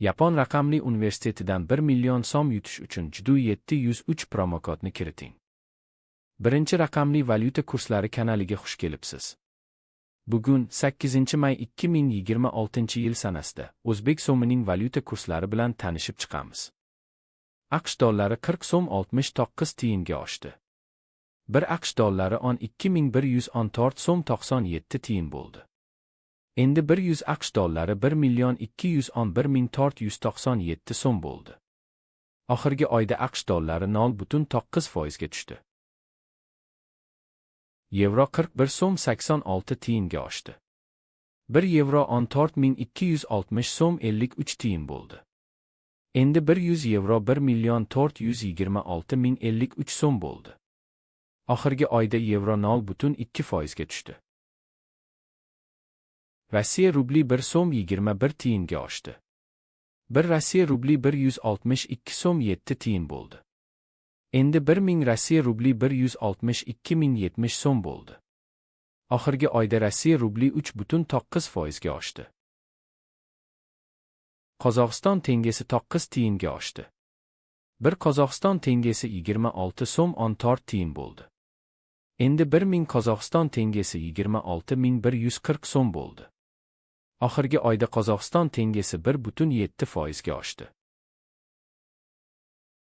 Yapon raqamli universitetidan 1 million so'm yutish uchun Judo 703 promokodni kiriting. Birinchi raqamli valyuta kurslari kanaliga xush kelibsiz. Bugun 8 may 2026-yil sanasida o'zbek so'mining valyuta kurslari bilan tanishib chiqamiz. AQSh dollari 40 so'm 69 tiyinga oshdi. 1 AQSh dollari 12.114 so'm 97 tiyin bo'ldi. Endi 100 AQSh dollari 1.211.497 so'm bo'ldi. Oxirgi oyda AQSh dollari 0.9% ga tushdi. Yevro 41 so'm 86 tiyinga oshdi. 1 yevro 14.260 so'm 53 tiyin bo'ldi. Endi 100 yevro 1.426.053 so'm bo'ldi. Oxirgi oyda yevro 0.2% ga tushdi. Rossiya rubli 1 so'm 21 tiyinga oshdi. 1 Rossiya rubli 162 so'm 7 tiyin bo'ldi. Endi 1000 Rossiya rubli 162.070 so'm bo'ldi. Oxirgi oyda Rossiya rubli 3.9% ga oshdi. Qozog'iston tengesi 9 tiyinga oshdi. 1 Qozog'iston tengesi 26 so'm 14 tiyin bo'ldi. Endi 1000 Qozog'iston tengesi 26.140 so'm bo'ldi. Oxirgi oyda Qozog'iston tengesi 1.7% ga oshdi.